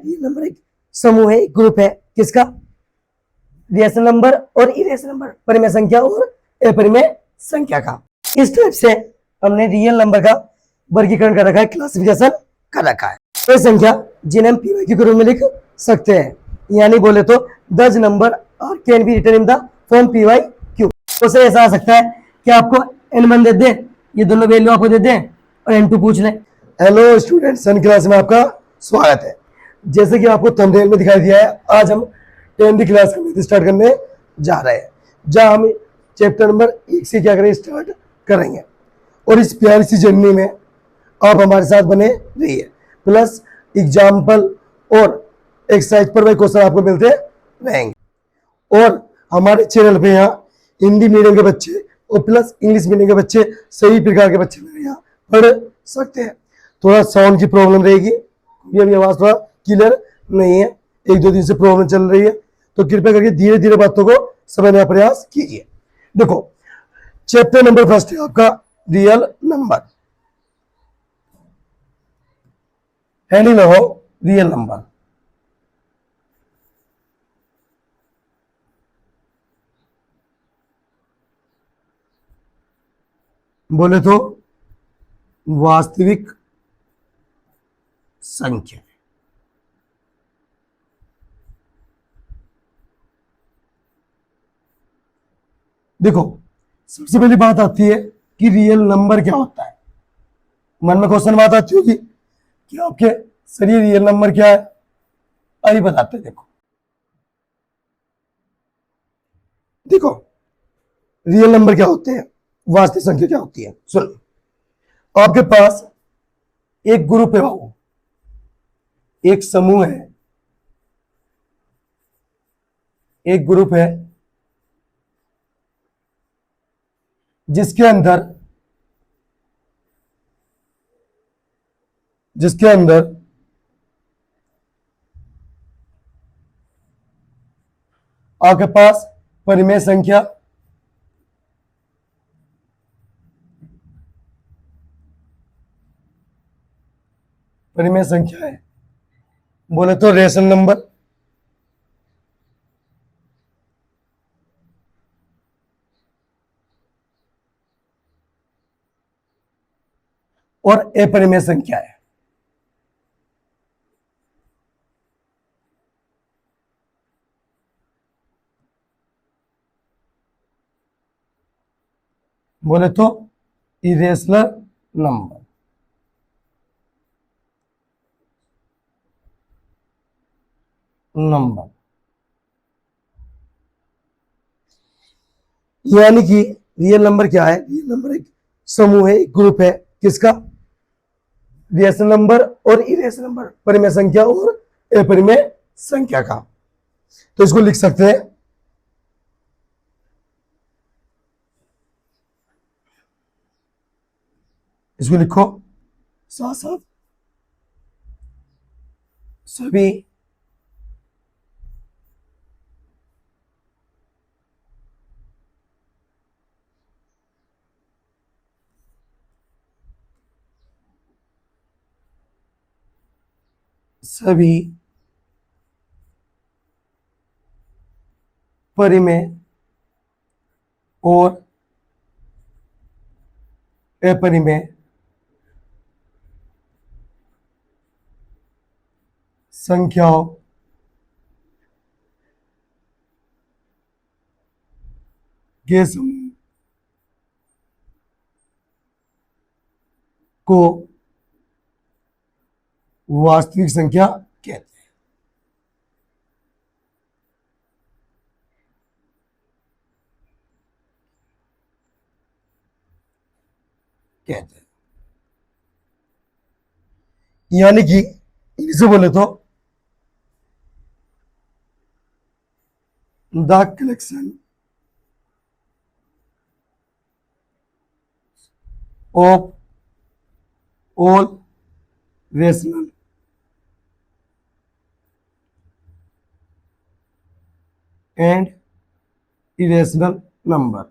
Real number एक समूह है, एक ग्रुप है, किसका? रियल नंबर और इरेशनल नंबर, परिमेय संख्या और अपरिमेय संख्या का। इस टाइप से हमने रियल नंबर का वर्गीकरण कर रखा है, क्लासिफिकेशन कर रखा है। वह संख्या जिन्हें हम पीवाई के रूप में लिख सकते हैं, यानी बोले तो 10 number are can be written in the form P Y Q. उसे ऐसा आ सकता है कि आपको n1 दे दें, ये दोनों वैल्यू आपको दे दें और n2 पूछ लें। हेलो स्टूडेंट, सन क्लास में आपका स्वागत है। जैसे कि आपको थंबनेल में दिखाई दिया है, आज हम 10वीं क्लास का मैथ स्टार्ट करने जा रहे हैं, जहां हम चैप्टर नंबर 1 से क्या करें, स्टार्ट करेंगे। और इस प्यारी सी जर्नी में आप हमारे साथ बने रहिए, प्लस एग्जाम्पल और एक्सरसाइज पर वही क्वेश्चन आपको मिलते रहेंगे। और हमारे चैनल पे यहाँ हिंदी मीडियम के बच्चे और प्लस इंग्लिश मीडियम के बच्चे, सभी प्रकार के बच्चे मेरे यहाँ पढ़ सकते हैं। थोड़ा साउंड की प्रॉब्लम रहेगी, क्योंकि अभी आवाज़ थोड़ा क्लियर नहीं है, 1-2 दिन से प्रॉब्लम चल रही है, तो कृपया करके धीरे धीरे बातों को समझने का प्रयास कीजिए। देखो, चैप्टर नंबर फर्स्ट है आपका रियल नंबर। हेडिंग लगाओ रियल नंबर। बोले तो वास्तविक संख्या। देखो, सबसे पहली बात आती है कि रियल नंबर क्या होता है। मन में क्वेश्चन बात आती होगी कि आपके सर ये रियल नंबर क्या है, आइए बताते हैं। देखो रियल नंबर क्या होते हैं, वास्तविक संख्या क्या होती है। सुन, आपके पास एक ग्रुप है, बाबू, एक समूह है, एक ग्रुप है जिसके अंदर आपके पास परिमेय संख्या है, बोले तो रेशनल नंबर, और अपरिमेय संख्या है। बोले तो इरेशनल नंबर। यानी कि रियल नंबर क्या है? रियल नंबर एक समूह है, एक ग्रुप है, किसका? रियल नंबर और इरेशनल नंबर, परिमेय संख्या और अपरिमेय संख्या का। तो इसको लिख सकते हैं, इसको लिखो साथ साथ, सभी परिमेय और अपरिमेय संख्याओं के समूह को वास्तविक संख्या कहते हैं। यानी कि इसे बोले तो the collection of all rational and irrational number.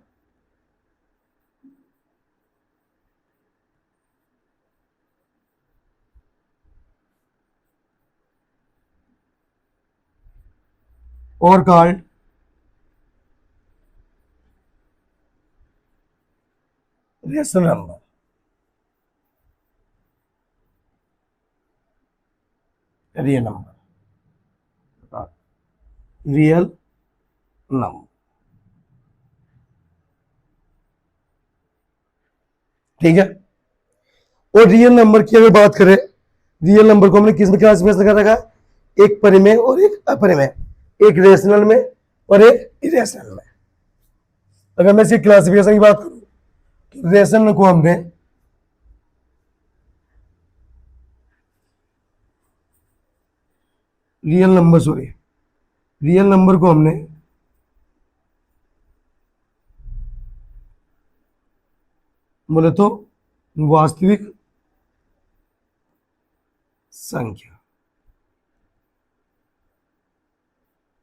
और called rational number. Real number, real number. ठीक है। और रियल नंबर की अगर बात करें, रियल नंबर को हमने किस में क्लासिफाई कर रखा है? एक परिमेय और एक अपरिमेय, एक रेशनल में और एक इरेशनल में। अगर मैं इसकी क्लासिफिकेशन की बात करूं तो रेशनल को हमने रियल नंबर को हमने बोले तो वास्तविक संख्या,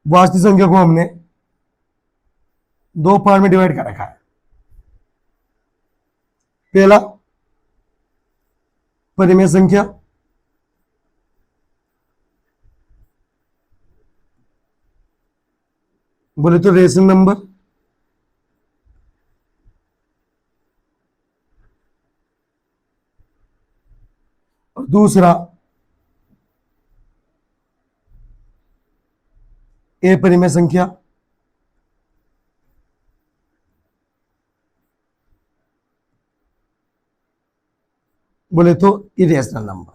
वास्तविक संख्या को हमने दो पार्ट में डिवाइड कर रखा है। पहला परिमेय संख्या, बोले तो रेशनल नंबर, और दूसरा अपरिमेय संख्या, बोले तो इरेशनल नंबर।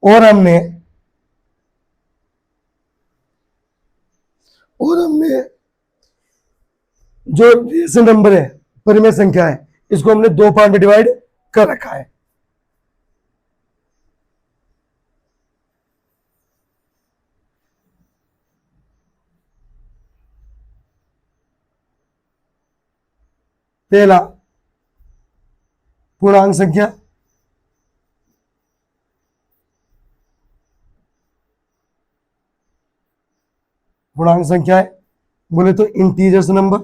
और हमने जो रेशनल नंबर है, परिमेय संख्या है, इसको हमने दो पार्ट में डिवाइड कर रखा है। पहला पूर्णांक संख्या, पूर्णांक संख्या है, बोले तो इंटीजर्स नंबर,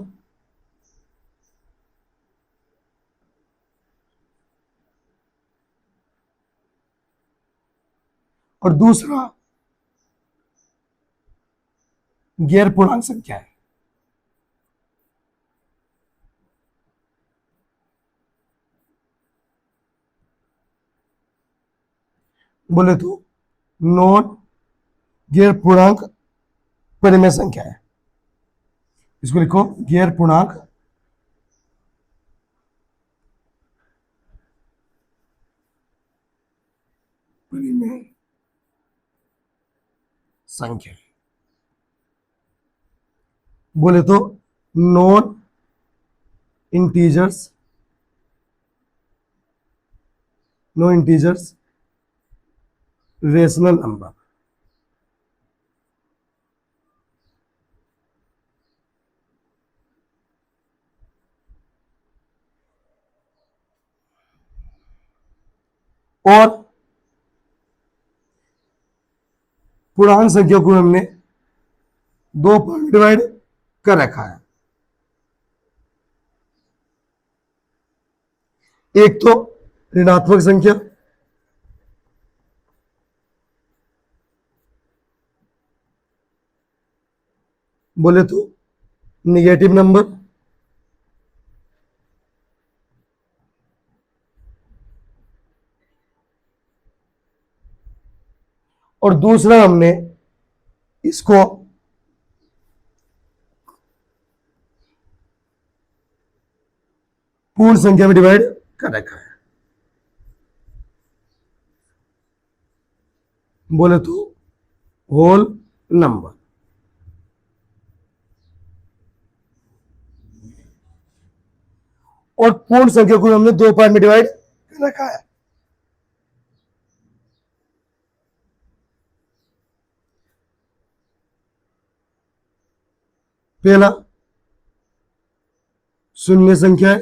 और दूसरा गैर पूर्णांक संख्या है। बोले तो नॉन गैर पूर्णांक परिमेय संख्या है। इसको लिखो गैर पूर्णांक परिमेय संख्या, बोले तो नॉन इंटीजर्स, रेशनल नंबर। और पूर्णांक संख्या को हमने दो पार्ट में डिवाइड कर रखा है। एक तो ऋणात्मक संख्या, बोले तो निगेटिव नंबर, और दूसरा हमने इसको पूर्ण संख्या में डिवाइड कर रखा है, बोले तो होल नंबर। और पूर्ण संख्या को हमने दो पार्ट में डिवाइड कर रखा है। पहला शून्य संख्या है,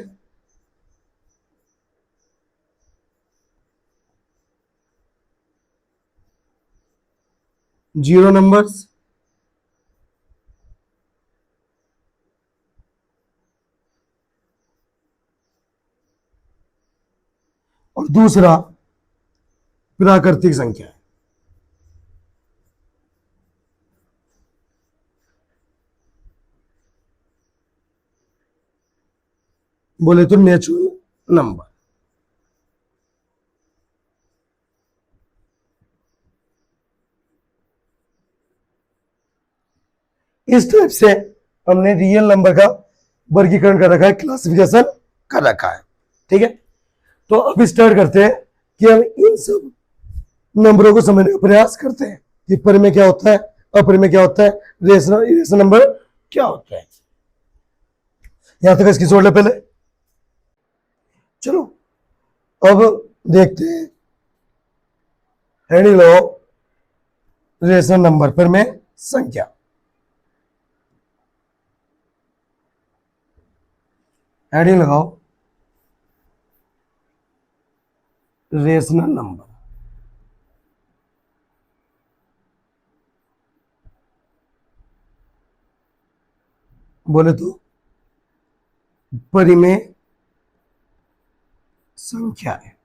जीरो नंबर्स, और दूसरा प्राकृतिक संख्या है। बोले तो नेचुरल नंबर। इस टाइप से हमने रियल नंबर का वर्गीकरण कर रखा है, क्लासिफिकेशन कर रखा है। ठीक है, तो अब स्टार्ट करते हैं कि हम इन सब नंबरों को समझने का प्रयास करते हैं कि परिमेय क्या होता है, अपरिमेय क्या होता है, रेशनल इरेशनल नंबर क्या होता है। यहां तक इसकी जोड़ ले पहले। चलो अब देखते हैं हेडिंग लगाओ रेशनल नंबर परिमेय संख्या। हेडिंग लगाओ रेशनल नंबर। बोले तो परिमेय संख्या है।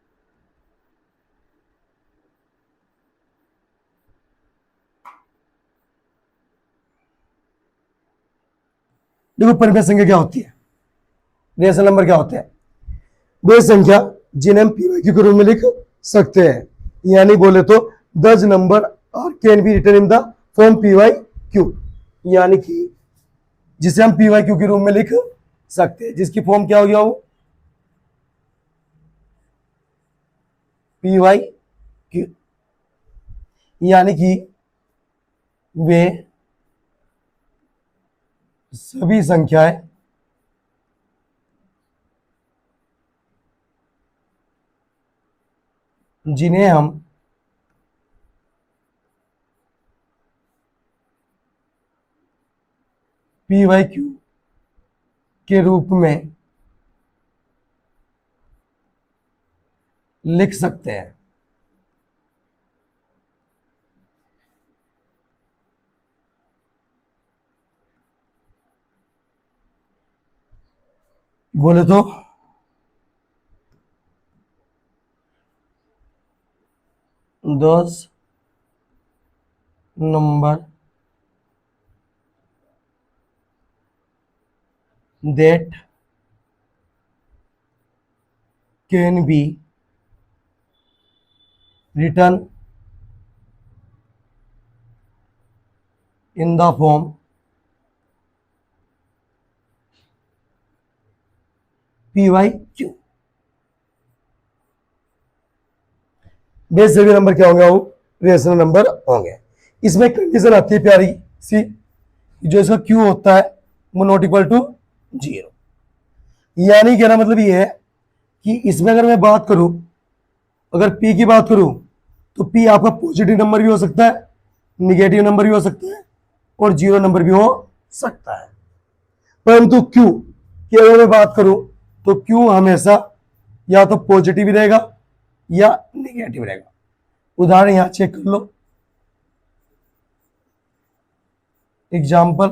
देखो परिमेय संख्या क्या होती है, रेशनल नंबर क्या होते हैं? वे संख्या जिन्हें हम पीवाईक्यू के रूप में लिख सकते हैं, यानी बोले तो 10 number are can be written in the form PYQ, यानी कि जिसे हम पीवाईक्यू के रूप में लिख सकते हैं, जिसकी फॉर्म क्या हो गया वो पीवाईक्यू, यानी कि वे सभी संख्याएं जिन्हें हम पीवाईक्यू के रूप में लिख सकते हैं। बोले तो 10 number that can be written in the form PYQ। वे सभी नंबर क्या होंगे? वो रेशनल नंबर होंगे। इसमें कंडीशन आती है प्यारी सी, जो इसका Q होता है वो नॉट इक्वल टू 0, यानी कहना मतलब ये है कि इसमें अगर मैं बात करूं, अगर P की बात करूं तो P आपका पॉजिटिव नंबर भी हो सकता है, निगेटिव नंबर भी हो सकता है और 0 नंबर भी हो सकता है। परंतु Q की अगर मैं बात करूं तो Q हमेशा या तो पॉजिटिव ही रहेगा या निगेटिव रहेगा। उदाहरण यहां चेक कर लो, एग्जाम्पल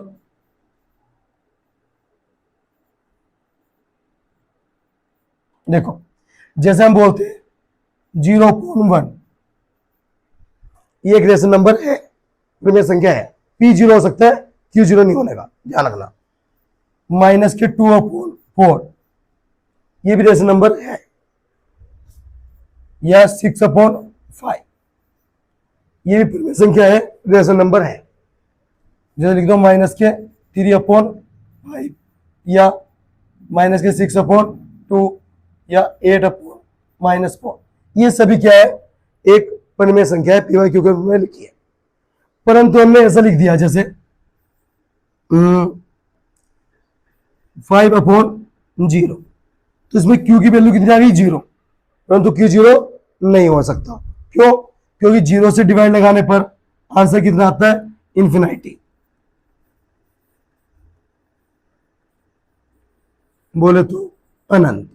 देखो, जैसे हम बोलते हैं 0.1, ये एक रेशनल नंबर है, परिमेय संख्या है। P 0 हो सकता है, Q 0 नहीं होने का, ध्यान रखना। -2/4 ये भी रेशनल नंबर है, या 6/5 ये भी परिमेय संख्या है, रेशनल नंबर है। जैसे लिख दो -3/5 या -6/2 या 8/-4, ये सभी क्या है? एक परिमेय संख्या है, पीवाईक्यू के रूप में लिखी है। परंतु हमने ऐसा लिख दिया जैसे 5/0, तो इसमें Q की वैल्यू कितनी आ गई? 0, परंतु Q 0 नहीं हो सकता। क्यों? क्योंकि 0 से डिवाइड लगाने पर आंसर कितना आता है? इन्फिनिटी। बोले तो अनंत।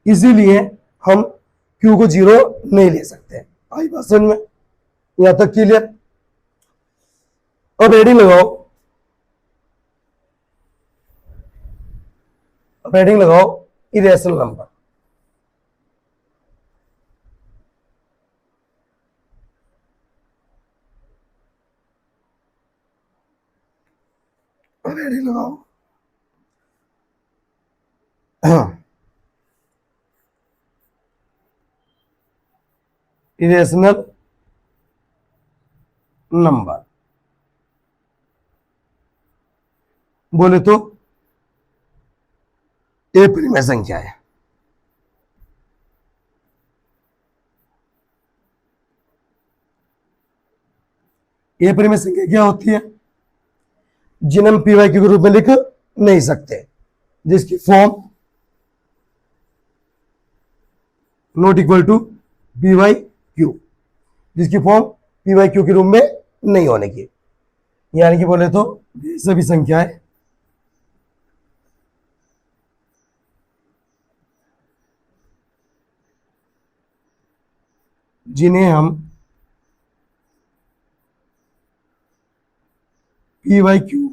इसीलिए हम Q को 0 नहीं ले सकते। आई बात समझ में? यहां तक क्लियर? अब हेडिंग लगाओ, अब हेडिंग लगाओ इरेशनल नंबर। अब हेडिंग लगाओ। इरेशनल नंबर बोले तो ए परिमेय संख्या है। ए परिमेय संख्या क्या होती है? जिन्हें हम पीवाई क्यू के रूप में लिख नहीं सकते, जिसकी form not equal to P Y Q, जिसकी फॉर्म पी वाई क्यू के रूप में नहीं होने की, यानी कि बोले तो ये सभी संख्याएं जिन्हें हम पी वाई क्यू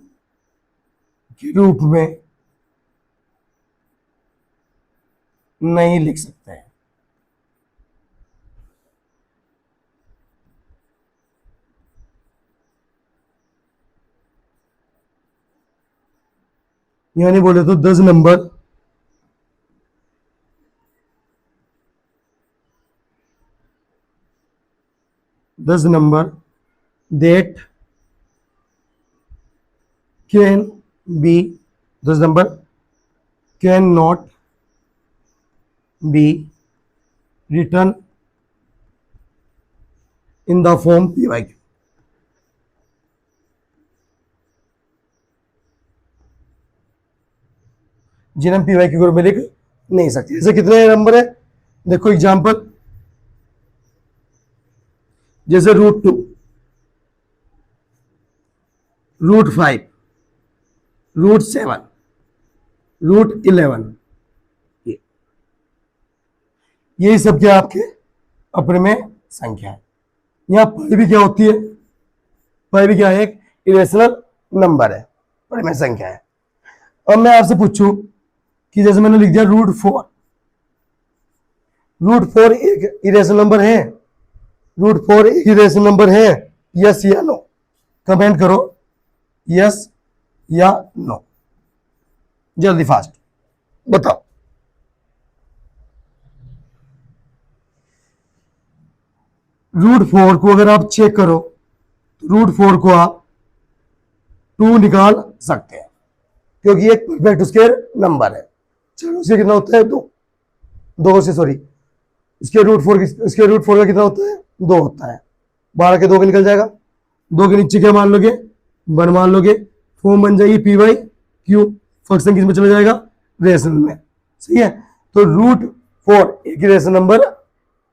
के रूप में नहीं लिख सकते हैं। यानी बोले तो 10 number that can be 10 number can not be written in the form p Y q. जिन्हें हम पी वाई क्यू के रूप में लिख नहीं सकते। ऐसे कितने नंबर है? देखो एग्जांपल, जैसे √2, √5, √7, √11, यही सब क्या आपके अपरिमेय संख्या है। यहां पाई भी क्या होती है? पाई भी क्या है? एक इरेशनल नंबर है, परिमेय संख्या है। अब मैं आपसे पूछूं कि जैसे मैंने लिख दिया √4, √4 एक इरेशनल नंबर है? √4 एक इरेशनल नंबर है? यस या नो? कमेंट करो यस या नो, जल्दी फास्ट बताओ। √4 को अगर आप चेक करो तो √4 को आप 2 निकाल सकते हैं, क्योंकि एक परफेक्ट स्क्वायर नंबर है। चलो उसके कितना होता है? 2 से सॉरी इसके √4 का कितना होता है? 2 होता है। 12 के 2 के निकल जाएगा। 2 के नीचे क्या मान लोगे? 1 मान लोगे। फॉर्म बन जाएगी पी वाई क्यू। फंक्शन किस में चला जाएगा? रेशनल में। सही है। तो √4 एक रेशनल नंबर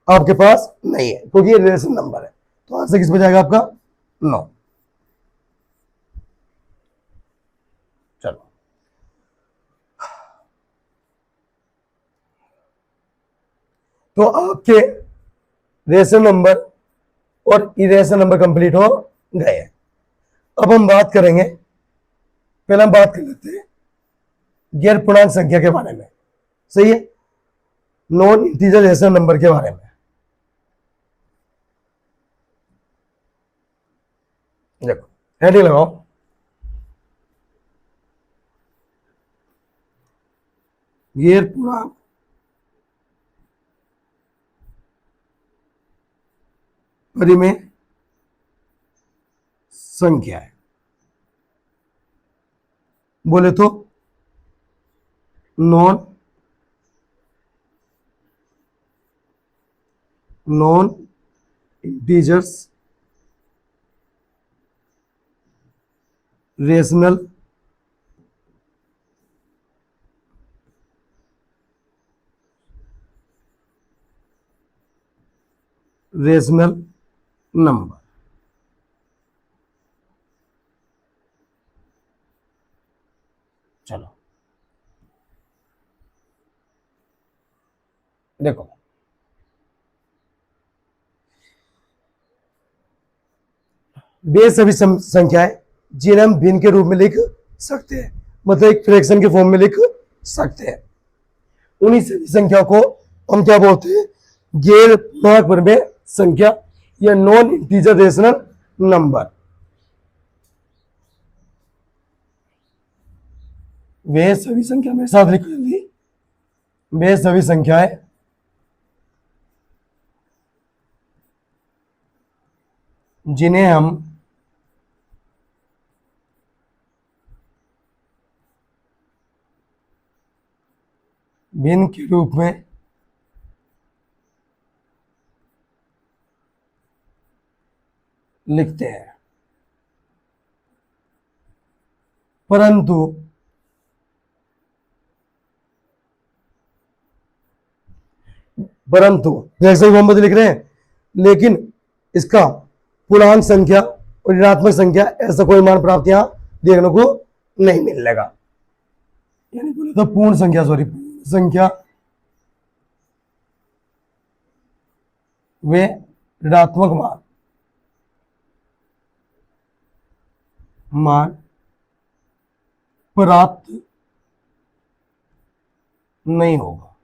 आपके पास नहीं है, क्योंकि ये रेशनल नंबर है। तो आंसर किस में जाएगा आपका? 9। चलो तो आपके रेशनल नंबर और इरेशनल नंबर कंप्लीट हो गए। अब हम बात करेंगे, पहले हम बात कर लेते हैं गैर पूर्णांक संख्या के बारे में। सही है। नॉन इंटीजर रेशनल नंबर के बारे में। देखो हेडिंग लगाओ, गैर पूर्णांक परिमेय संख्या है। बोले तो नॉन इंटीजर्स रेशनल नंबर। चलो देखो, वे सभी संख्याएं जिन्हें हम भिन्न के रूप में लिख सकते हैं, मतलब एक फ्रैक्शन के फॉर्म में लिख सकते हैं, उन्हीं सभी संख्या को हम क्या बोलते हैं? गैर पूर्णांक परिमेय संख्या या नॉन इंटीजर रेशनल नंबर। वे सभी संख्या मेरे साथ लिखो जल्दी। वे सभी संख्याएं जिन्हें हम भिन्न के रूप में लिखते हैं, परंतु जैसे ही मोहम्मद लिख रहे हैं, लेकिन इसका पूर्णांक संख्या और ऋणात्मक संख्या ऐसा कोई मान प्राप्त यहां देखने को नहीं मिलेगा। यानी बोले तो पूर्ण संख्या, पूर्ण संख्या वे ऋणात्मक मान प्राप्त नहीं होगा।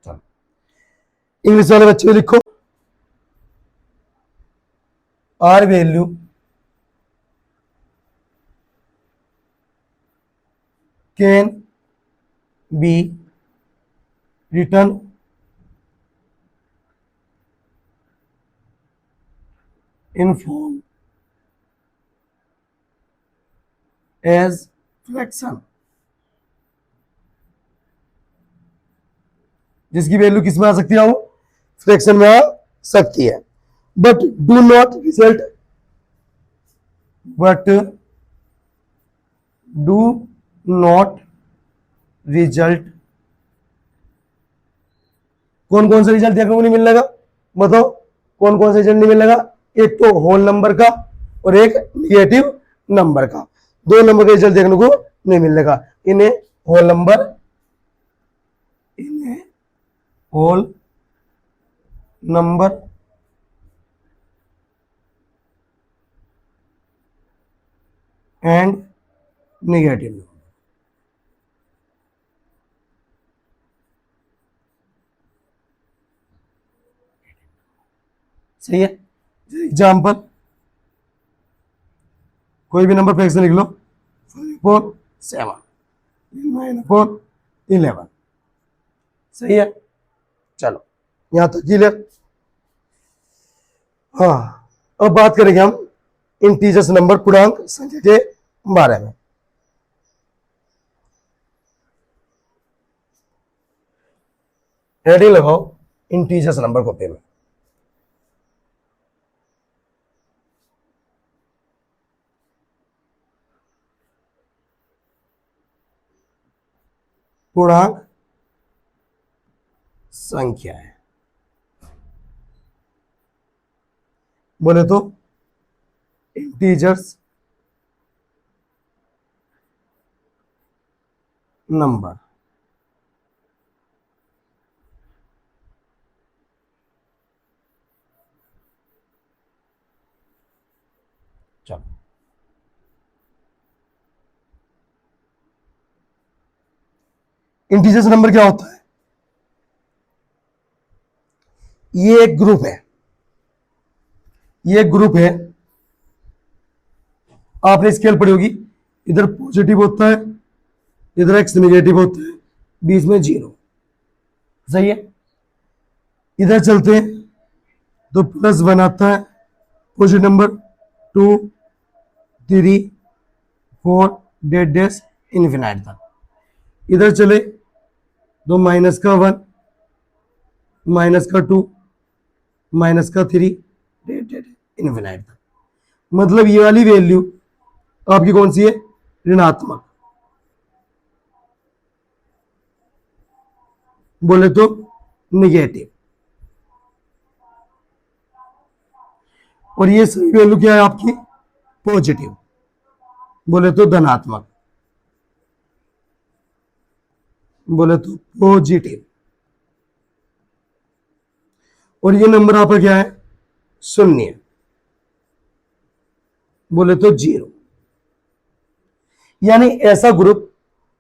चलो इंग्लिश वाले बच्चे लिखो, are value can be written in form as fraction, जिसकी वैल्यू किस में आ सकती है, फ्रैक्शन में आ सकती है। बट डू नॉट रिजल्ट, कौन कौन सा रिजल्ट देखने को नहीं मिलेगा, बताओ कौन कौन सा रिजल्ट नहीं मिलेगा। एक तो होल नंबर का और एक निगेटिव नंबर का, दो नंबर का रिजल्ट देखने को नहीं मिलेगा। इन्हें whole number and negative number, सही है। एग्जाम्पल, कोई भी नंबर फ्रैक्शन लिख लो, 5/7, 9/11, सही है। चलो यहां तक क्लियर। हाँ, अब बात करेंगे हम इंटीजर्स नंबर, पूर्णांक संख्या के बारे में। हेडिंग लगाओ इंटीजर्स नंबर कॉपी में। पूर्णांक संख्या है, बोले तो इंटीजर्स नंबर। चलो इंटीजर्स नंबर क्या होता है, ये एक ग्रुप है, ये एक ग्रुप है। आपने स्केल पढ़ी होगी, इधर पॉजिटिव होता है, इधर एक्स नेगेटिव होता है, बीच में 0, सही है। इधर चलते हैं तो +1 आता है, पॉजिटिव नंबर 2 3 4 डेड इन्फिनाइट तक। इधर चले तो -1 -2 -3 डेड इन्फिनाइट तक। मतलब ये वाली वैल्यू आपकी कौन सी है, ऋणात्मक, बोले तो निगेटिव। और ये सभी वैल्यू क्या है आपकी, पॉजिटिव, बोले तो धनात्मक, बोले तो पॉजिटिव। और ये नंबर आपका क्या है, 0, बोले तो 0। यानी ऐसा ग्रुप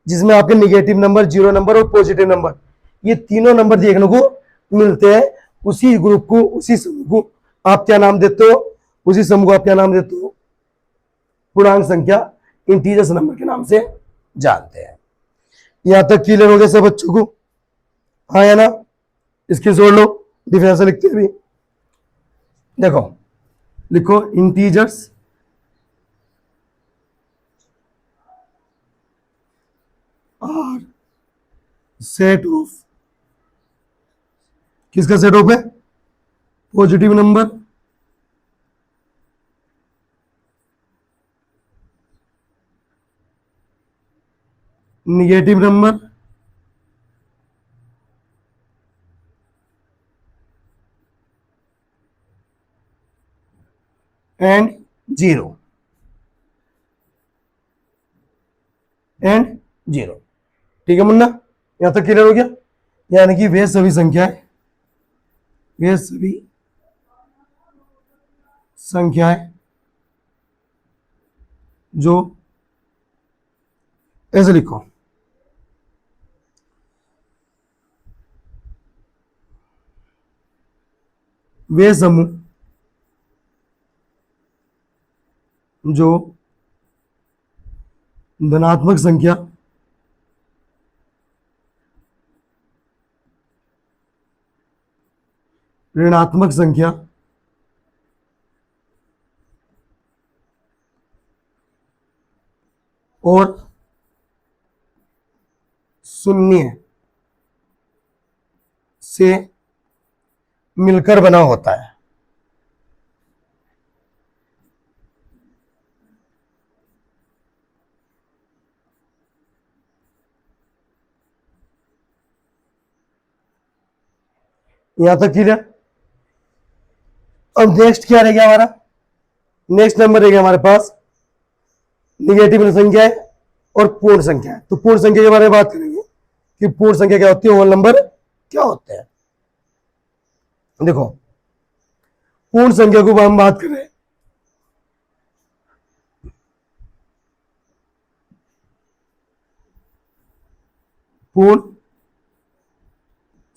जिसमें आपके निगेटिव नंबर, 0 नंबर और पॉजिटिव नंबर, ये तीनों नंबर देखने को मिलते हैं, उसी ग्रुप को, उसी समूह को आप क्या नाम देते हो, उसी समूह को आप क्या नाम देते हो, पूर्णांक संख्या इंटीजर्स नंबर के नाम से जानते हैं। यहां तक क्लियर हो गया सब बच्चों को? हाँ या ना? इसकी जोड़ लो, डिफरेंस लिखते हैं भी। देखो, लिखो इंटीजर्स आर सेट ऑफ, किसका सेट ऑफ है? Positive number negative number and zero, ठीक है मुन्ना? यहां तक क्लियर हो गया? यानी कि वे सभी संख्याएं जो, ऐसे लिखो, वे समूह जो धनात्मक संख्या ऋणात्मक संख्या और शून्य से मिलकर बना होता है। यहां तक क्लियर? अब नेक्स्ट क्या रह गया हमारा? नेक्स्ट नंबर रह गया हमारे पास निगेटिव संख्या है और पूर्ण संख्या है। तो पूर्ण संख्या के बारे में बात करेंगे कि पूर्ण संख्या क्या होती है, होल नंबर क्या होते हैं। देखो, पूर्ण संख्या को हम बात करें, पूर्ण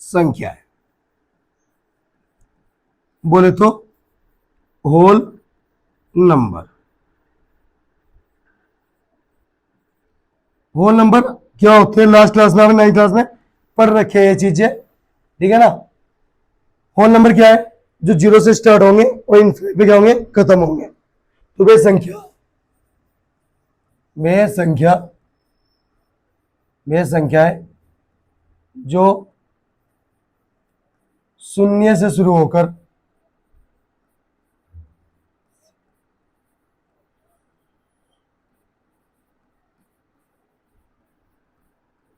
संख्या है बोले तो होल नंबर। होल नंबर क्या होते हैं? लास्ट क्लास में, 9th क्लास में पढ़ रखे हैं ये चीजें, ठीक है ना? होल नंबर क्या है? जो जीरो से स्टार्ट होंगे और इनफिनिटी पे क्या होंगे? खत्म होंगे। तो वे संख्या है जो शून्य से शुरू होकर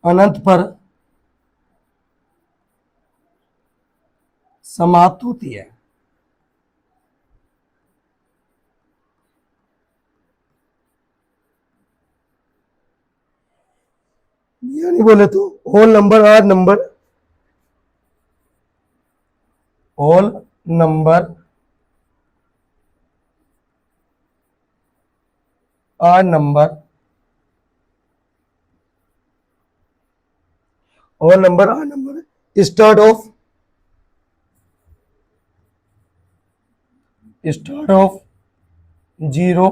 अनंत पर समाप्त होती है। यानी बोले तो whole number are number whole number are number whole number are number start of zero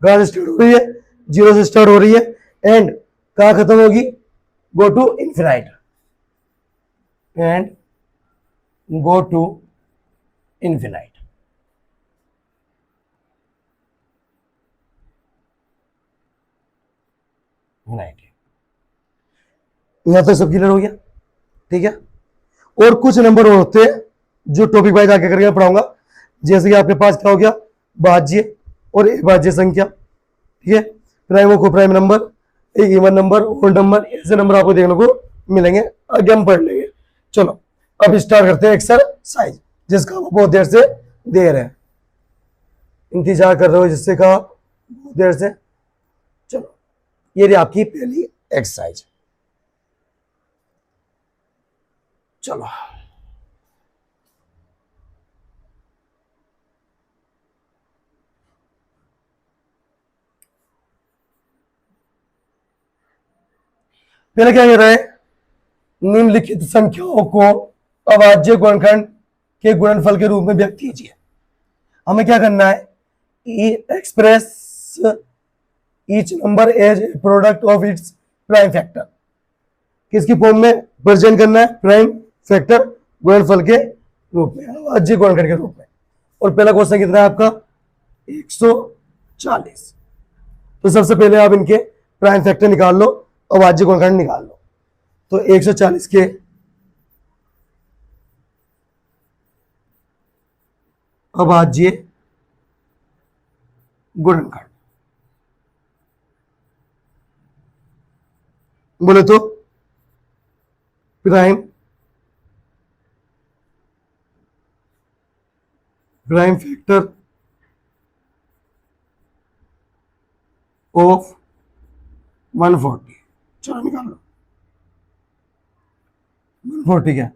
कहां से स्टार्ट हो रही है? जीरो से स्टार्ट हो रही है एंड कहां खत्म होगी? Go to infinite and go to infinite. यहां तक सब क्लियर हो गया? ठीक है। और कुछ नंबर और होते हैं जो टॉपिक वाइज आगे करके पढ़ाऊंगा, जैसे कि आपके पास क्या हो गया? भाज्य और अभाज्य संख्या, ठीक है। प्राइम और को प्राइम नंबर, एक इवन नंबर, होल नंबर, ऐसे नंबर आपको देखने को मिलेंगे, आगे हम पढ़ लेंगे। चलो अब स्टार्ट करते हैं एक्सरसाइज, जिसका आप बहुत देर से दे रहे हैं, इंतजार कर रहे हो जिससे कहा बहुत देर से। चलो ये रही आपकी पहली एक्सरसाइज। चलो पहले क्या कह रहा है? निम्नलिखित संख्याओं को अभाज्य गुणनखंड के गुणनफल के रूप में व्यक्त कीजिए। हमें क्या करना है, express each number as product of its prime factor, किसकी फॉर्म में प्रेजेंट करना है, प्राइम फैक्टर गुणनफल के रूप में, अभाज्य गुणनखंड के रूप में। और पहला क्वेश्चन कितना है आपका 140। तो सबसे पहले आप इनके प्राइम फैक्टर निकाल लो, अभाज्य गुणनखंड निकाल लो। तो 140 के अभाज्य गुणनखंड बोले तो प्राइम फैक्टर ऑफ 140, चलो निकाल लो 140 क्या,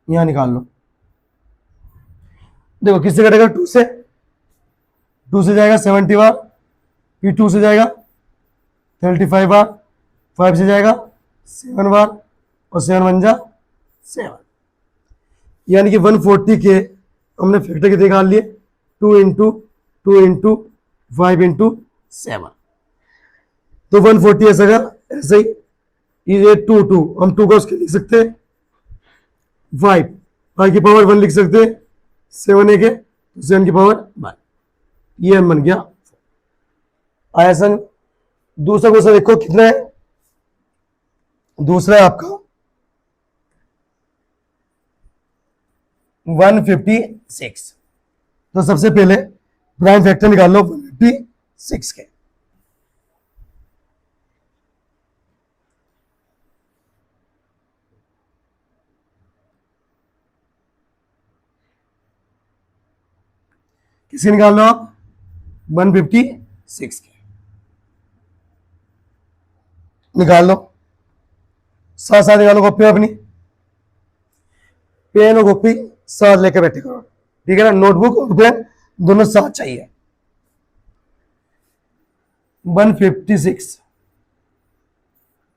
यहां निकाल लो। देखो किससे कटेगा, 2 से, 2 से जाएगा 70 बार, फिर 2 से जाएगा 35 बार, 5 से जाएगा 7 बार, और 7 बन जा 7, यानी कि 140 के हमने फैक्टर कितने निकाल लिए, 2 इंटू 5 इंटू 7। तो 140 ऐसा का ऐसे ही, ये 2 हम 2 का उसके लिख सकते हैं 5 की पावर 1 लिख सकते हैं, 7 एक है तो 7 की पावर 1, ये बन गया। आया सन। दूसरा क्वेश्चन देखो कितना है, दूसरा है आपका 156। तो सबसे पहले प्राइम फैक्टर निकाल लो 156 के। किसके निकाल लो आप, 156 के निकाल लो, साथ साथ निकालो कॉपी अपनी, पेन और कॉपी साथ लेकर बैठे करो, ठीक है ना, नोटबुक और पेन दोनों साथ चाहिए। 156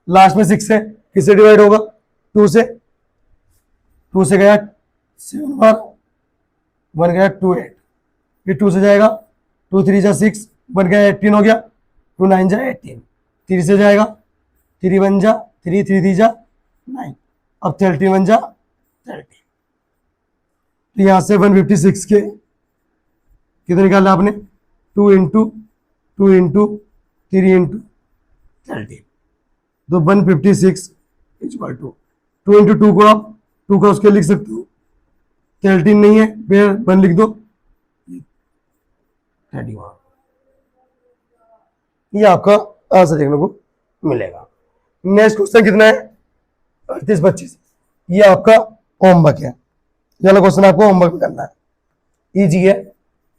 लास्ट में 6 है, किससे डिवाइड होगा, 2 से, 2 से गया 7 बार, 1 गया 2 8, फिर 2 से जाएगा 2 3 जा 6, 1 गया 18 हो गया, 2 9 जा 18, 3 से जाएगा 3 1 जा 3 3 3 जा 9, अब 31 जा 30। तो यहां से 156 के कितने निकाला आपने, 2 इंटू 3 इंटू 30। तो 156 इक्वल टू 2 इंटू 2 को आप 2 का उसके लिख सकते हो, 13 नहीं है फिर 1 लिख दो 31, ये आपका आंसर देखने को मिलेगा। नेक्स्ट क्वेश्चन कितना है 38-25, ये आपका होमवर्क है, ये वाला क्वेश्चन आपको होमवर्क में करना है, इजी है,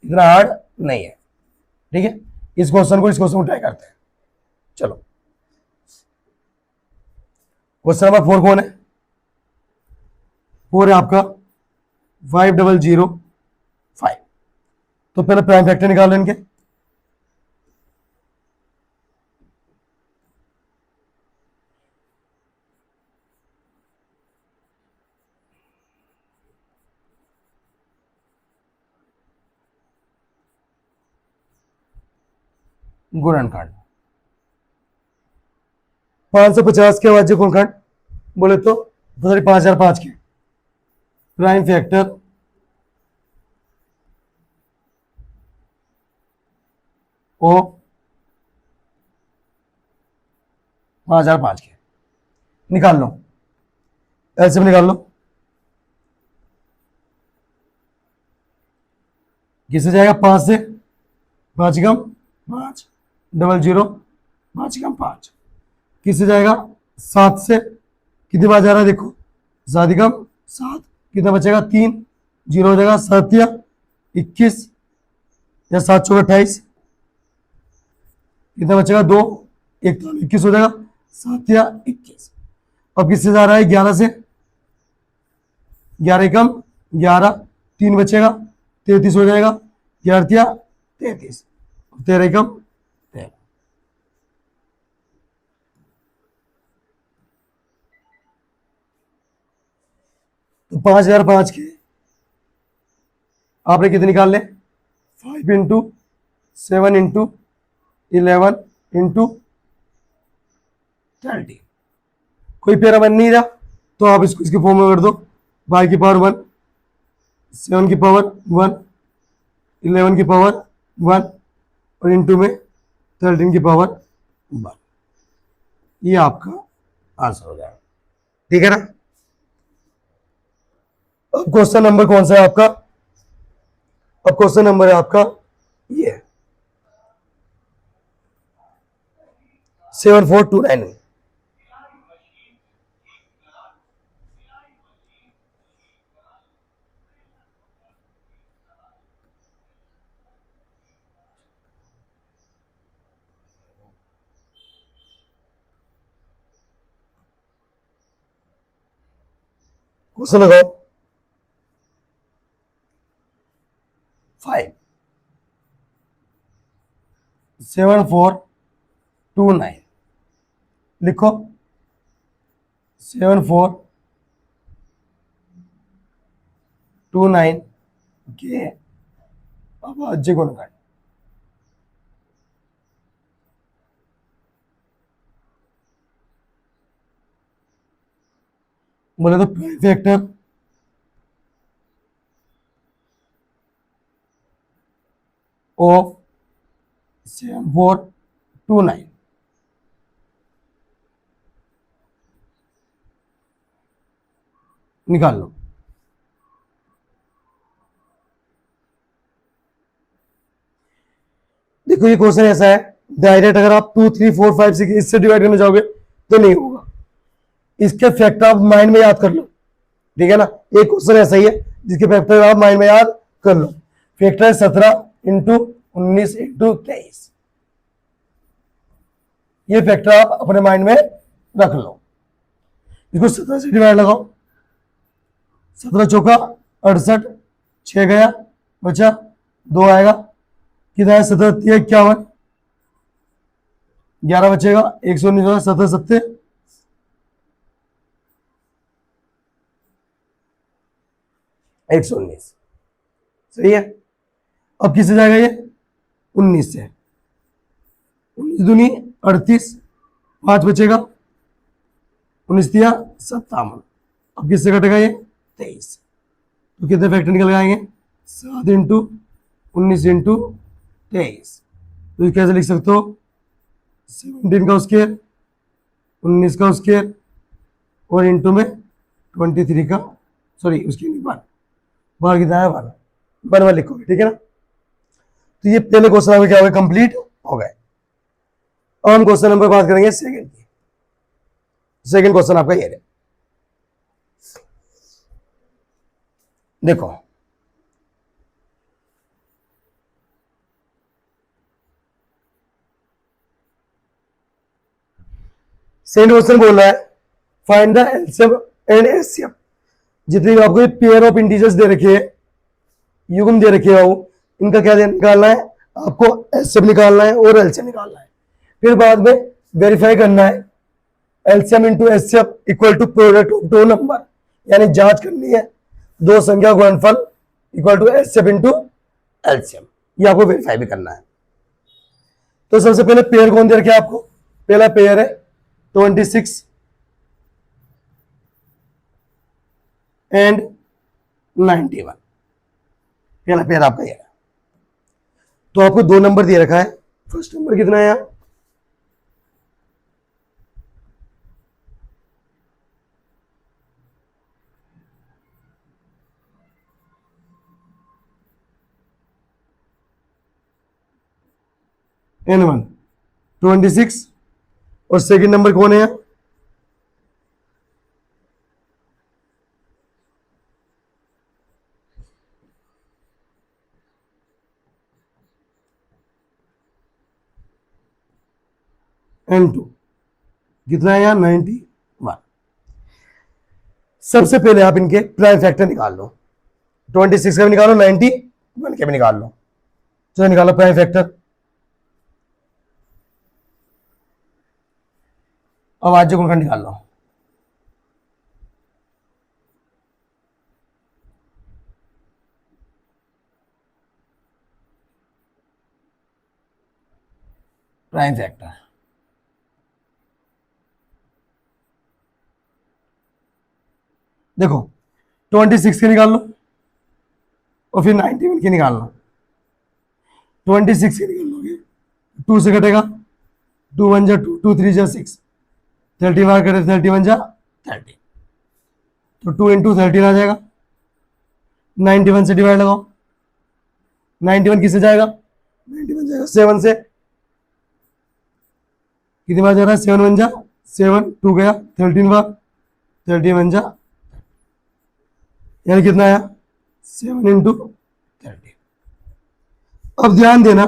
इतना हार्ड नहीं है, ठीक है। इस क्वेश्चन को ट्राई करते हैं। चलो क्वेश्चन नंबर 4 कौन है, 4 है आपका 5005। तो पहले प्राइम फैक्टर निकाल लेंगे, गुणनखंड 550 के अभाज्य गुणनखंड बोले तो 5005 के प्राइम फैक्टर ओ 5005 के निकाल लो, ऐसे भी निकाल लो, किससे जाएगा 5 से, 5 कम 5 00 5 कम 5, किससे जाएगा 7 से, कितनी बार जा रहा है देखो, 7 कम 7, कितना बचेगा 3, 0 हो जाएगा 7 या 21 या 7 चौक 28, कितना बचेगा 2, 1 तो 21 हो जाएगा 7 या 21। अब किससे जा रहा है 11 से, 11 कम 11, 3 बचेगा 33 हो जाएगा, 11 या 33, 13 कम 13। तो 5005 के आपने कितने निकाल ले, 5 इंटू 7 इंटू 11 इंटू 30। कोई पेरा बन नहीं रहा तो आप इसको इसके फॉर्म में कर दो, y की पावर 1, 7 की पावर 1, 11 की पावर 1 और इंटू में 13 की पावर 1। ये आपका आंसर हो जाएगा। ठीक है ना। अब क्वेश्चन नंबर कौन सा है आपका? अब क्वेश्चन नंबर है आपका ये 7429। क्वेश्चन लगाओ। 5 7429 लिखो। 7429 के अभाज्य गुणनखंड। बोले तो प्राइम फैक्टर ऑफ 7429 निकाल लो। देखो ये क्वेश्चन ऐसा है, डायरेक्ट अगर आप 2 3 4 5 6 इससे डिवाइड करने जाओगे तो नहीं होगा। इसके फैक्टर आप माइंड में याद कर लो। ठीक है ना। एक क्वेश्चन ऐसा ही है जिसके फैक्टर आप माइंड में याद कर लो। फैक्टर है 17 इंटू 19 इंटू 23। ये फैक्टर आप अपने माइंड में रख लो। इसको 17 से डिवाइड लगाओ। 17 चौका 68, 6 गया बचा 2 आएगा। कितना है? 17 51, 11 बचेगा। 119 होगा। 17 सत्ते 119। सही है। अब किससे जाएगा ये? 19 से। 19 दूनी 38, 5 बचेगा। 19 दिया 57। अब किससे कटेगा ये? 23। तो कितने फैक्टर निकल आएंगे? 7 इंटू 19 इंटू 23। तो ये कैसे लिख सकते हो? 17 का स्क्वायर, 19 का स्क्वायर और इंटू में 23 का, सॉरी उसकी नहीं, बार कितना है? 12 लिखोगे। ठीक है ना। तो ये पहले क्वेश्चन आपका क्या हो गया? कंप्लीट हो गए। अब हम क्वेश्चन नंबर बात करेंगे सेकंड की। सेकंड क्वेश्चन आपका ये है, देखो। सेकंड क्वेश्चन बोल रहा है find the LCM and HCF. जितनी भी आपको पेयर ऑफ इंटीजर्स दे रखे हैं, युग्म दे रखे हो, इनका क्या निकालना है? आपको एचसीएफ निकालना है और एलसीएम निकालना है। फिर बाद में वेरीफाई करना है LCM into HCF equal to product of दो नंबर, यानी जांच करनी है दो संख्या गुणनफल equal to HCF into LCM. ये आपको वेरीफाई भी करना है। तो सबसे पहले पेयर कौन दे रखे आपको? पहला पेयर है 26 एंड 91। पहला पेयर आपका ये है। तो आपको दो नंबर दे रखा है। फर्स्ट नंबर कितना है यहां? N1 26 और सेकंड नंबर कौन है? N2। कितना है यहां? 91। सबसे पहले आप इनके प्राइम फैक्टर निकाल लो। 26 का भी निकालो, 91 के भी निकाल लो। चलो निकालो प्राइम फैक्टर। अब आज गुणनखंड निकाल लो। Prime factor. देखो 26 के निकाल लो और फिर 91 के निकालना। 26 के निकाल लोगे 2 से कटेगा, 2 1 जा 2, 2 3 जा 6, 30 बार कटे 31 जा 30, तो 2 इंटू 13 आ जाएगा। 91 से डिवाइड लगाओ, 91 किससे जाएगा, 91 जाएगा 7 से, कितनी बार जा रहा है, 7 1 जा 7, 2 गया 13 बार, 31 जा, यानी कितना आया 7 इंटू 30। अब ध्यान देना,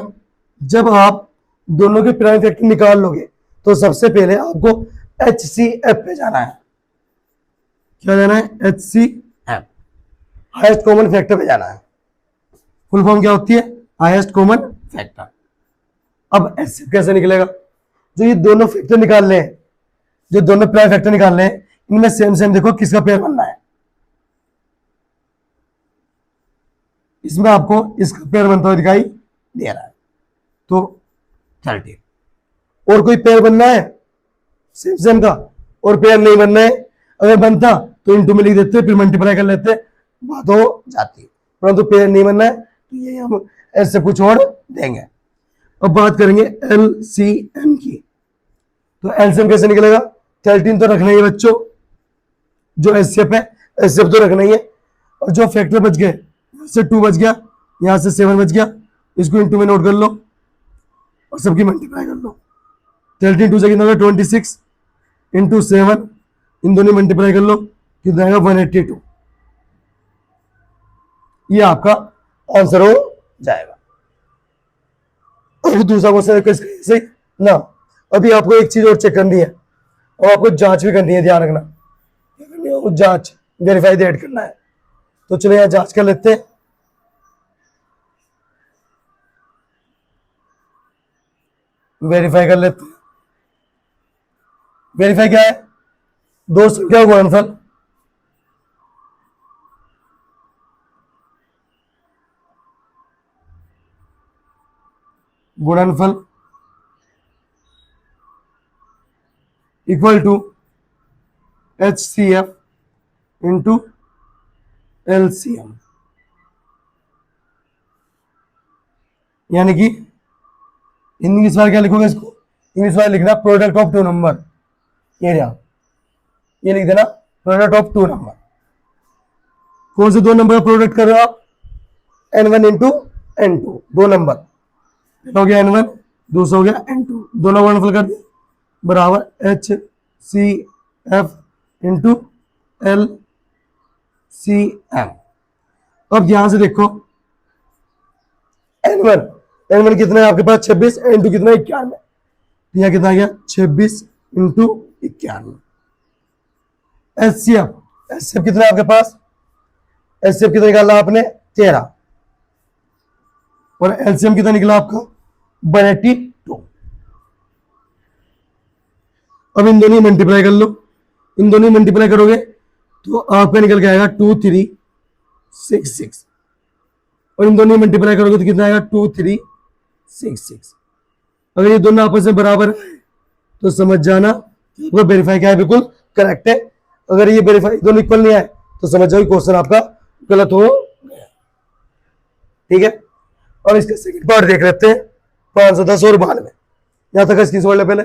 जब आप दोनों के प्राइम फैक्टर निकाल लोगे तो सबसे पहले आपको HCF पे जाना है। क्या जाना है, HCF, हाईएस्ट कॉमन फैक्टर पे जाना है। फुल फॉर्म क्या होती है, हाईएस्ट कॉमन फैक्टर। अब HCF कैसे निकलेगा, जो ये दोनों फैक्टर निकाल रहे हैं, जो दोनों प्राइम फैक्टर निकाल रहे हैं, इनमें सेम सेम देखो किसका पेयर बनना है। इसमें आपको इसका पेयर बनता हुआ दिखाई दे रहा है, तो 30। और कोई पेयर बनना है सेम सेम का, और पेयर नहीं बनना है, अगर बनता तो इंटू में लिख देते, फिर मल्टीप्लाई कर लेते, बात हो जाती। परंतु पेयर नहीं बनना है तो ये हम ऐसे कुछ और देंगे। अब बात करेंगे LCM की, तो LCM कैसे निकलेगा, 13 तो रखना ही है बच्चों, जो HCF है HCF तो रखना ही है, और जो फैक्टर बच गए, यहाँ से 2 बच गया, यहाँ से 7 बच गया, इसको इंटू में नोट कर लो और सबकी मल्टीप्लाई कर लो। 13 2 से कितना होगा 26 इंटू 7, इन दोनों मल्टीप्लाई कर लो, कितना आएगा 182। ये आपका आंसर हो जाएगा। और दूसरा क्वेश्चन सही ना। अभी आपको एक चीज और चेक करनी है, और आपको जांच भी करनी है, ध्यान रखना, क्या करनी है, जांच वेरीफाई ऐड करना है। तो चलो यहाँ जांच कर लेते हैं। वेरीफाई कर लेते हैं। वेरीफाई क्या है, दो संख्या का गुणनफल, गुणनफल equal to HCF into LCM, यानी कि इंग्लिश वाला क्या लिखोगे इसको, इंग्लिश वाला लिखना प्रोडक्ट ऑफ टू नंबर, ये लिख देना प्रोडक्ट ऑफ टू नंबर। कौन से दो नंबर का प्रोडक्ट कर रहे हो आप, N1 इंटू N2, दो नंबर, हो गया N1, दूसरा हो गया N2, दोनों गुणनफल कर दिया, बराबर HCF इंटू LCM। अब ध्यान से देखो, N1 कितना है आपके पास 26, N2 कितना है 91, यहाँ कितना आ गया 26 इंटू 91। HCF कितना है आपके पास, HCF कितना निकाला आपने 13, और LCM कितना निकला आपका 182। अब इन दोनों मल्टीप्लाई कर लो, इन दोनों मल्टीप्लाई करोगे तो आपका निकल के आएगा 2366, और इन दोनों मल्टीप्लाई करोगे तो कितना आएगा 2366। अगर ये दोनों आपस में बराबर है तो समझ जाना आपका वेरीफाई क्या है, बिल्कुल करेक्ट है। अगर ये वेरीफाई दोनों इक्वल नहीं आए तो समझ जाओ क्वेश्चन आपका गलत हो गया। ठीक है, और इसका सेकंड पार्ट देख लेते हैं, 510 और 92। यहां तक इसकी सोच ले पहले,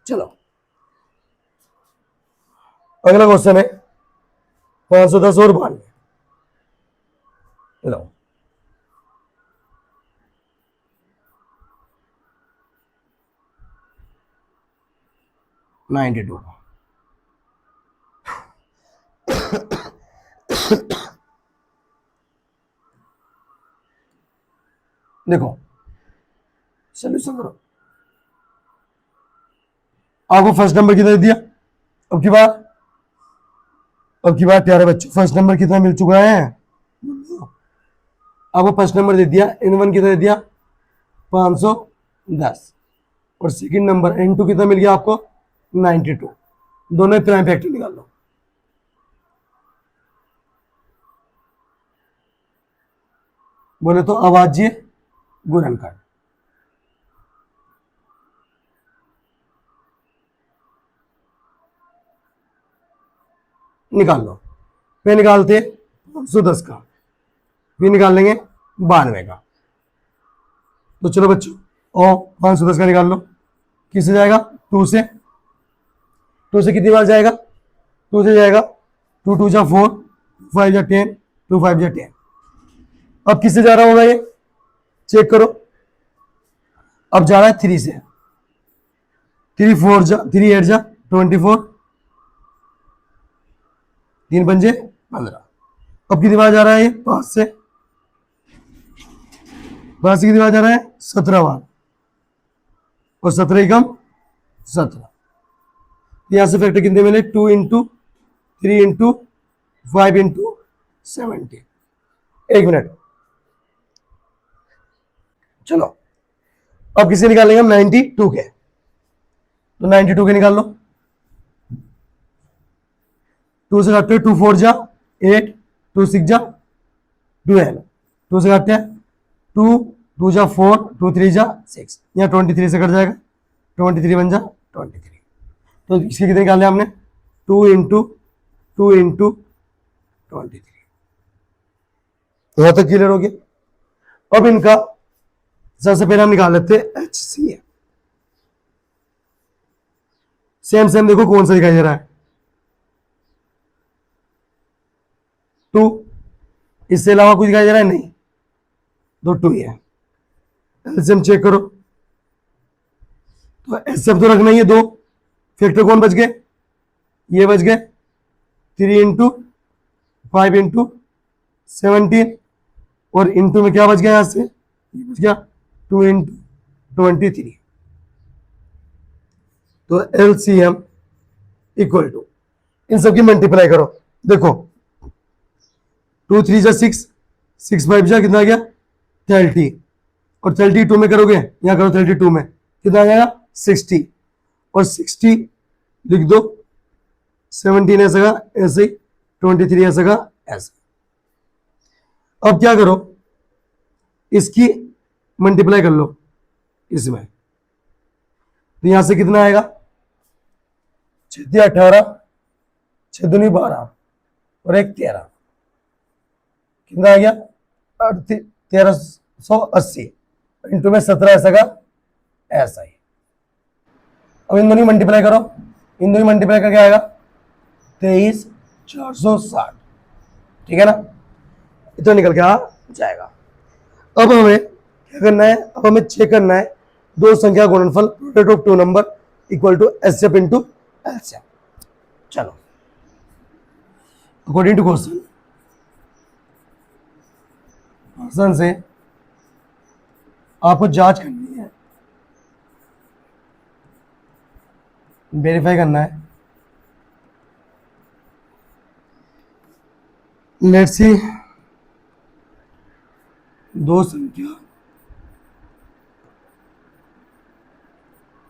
चलो अगला क्वेश्चन है 510 और 92। लो $92। देखो सोल्यूशन करो, आपको फर्स्ट नंबर कितना दे दिया, अब की बार प्यारे बच्चों फर्स्ट नंबर कितना मिल चुका है, आपको फर्स्ट नंबर दे दिया N1 कितना दे दिया 510, और सेकंड नंबर N2 कितना मिल गया आपको 92। दोनों प्राइम फैक्टर निकाल लो। बोले तो अभाज्य गुणनखंड, निकाल लो। पे निकालते 510 का, भी निकाल लेंगे 92 का। तो चलो बच्चों, और 510 का निकाल लो। किससे जाएगा? 2 से। 2 से कितनी बार जाएगा? 2 से जाएगा 2 2 जा 4, 2 5 जा 10, 2 5 जा 10। अब किससे जा रहा होगा ये? चेक करो। अब जा रहा है 3 से। 3 4 जा 3 8 जा 24, 3 पंजे 15। अब कितनी बार जा रहा है ये? 5 से। 5 से कितनी बार जा रहा है? 17 बार। और 17 ही कम 17। यहां से फैक्टर कितने मिले? 2 इंटू 3 इंटू 5 इंटू 70। 1 मिनट, चलो अब किसे निकालेंगे हम? 92 के। तो 92 के निकाल लो। 2 से काटते हैं 2 4 जा 8, 2 6 जा 12। 2 से काटते हैं 2 2 जा 4, 2 3 जा 6। यहाँ 23 से कट जाएगा, 23 बन जा 23। तो इसके कितने निकालने हमने? 2 इंटू 2 इंटू 23। यहां तक क्लियर हो गया। अब इनका सबसे पहले हम निकाल लेते हैं HCF। सेम सेम देखो कौन सा दिखाई दे रहा है? 2। इससे अलावा कुछ दिखाई दे रहा है? नहीं, तो 2 ही है। एलसीएम चेक करो। तो HCF तो रखना ही है 2। फैक्टर कौन बच गए? ये बच गए 3 इंटू 5 इंटू 17। और इंटू में क्या बच गया? यहां से ये बच गया 2 इंटू 23। तो LCM इक्वल टू, इन सबकी मल्टीप्लाई करो। देखो 2 3 जा 6, 6 5 जा कितना आ गया? 30। और 32 में करोगे, यहां करो 32 में कितना आ जाएगा? 60। और 60 लिख दो। 17 ऐसा का ऐसे ही, 23 ऐसा का ऐसे। अब क्या करो? इसकी मल्टीप्लाई कर लो इसमें। तो यहां से कितना आएगा? 6 18, 6 दूनी 12 और 1 13। कितना आ गया? 1380। इंटू में 17 ऐसा का ऐसा ही। अब इन दोनों मल्टीप्लाई करो। इन दोनों मल्टीप्लाई करके आएगा 23,460। ठीक है ना? इतना निकल के आ जाएगा। अब हमें क्या करना है? अब हमें चेक करना है दो संख्या गुणनफल, product of 2 number equal to HCF into LCM। चलो, अकॉर्डिंग टू क्वेश्चन से आपको जांच करनी है, वेरीफाई करना है। लेट्स सी, दो संख्या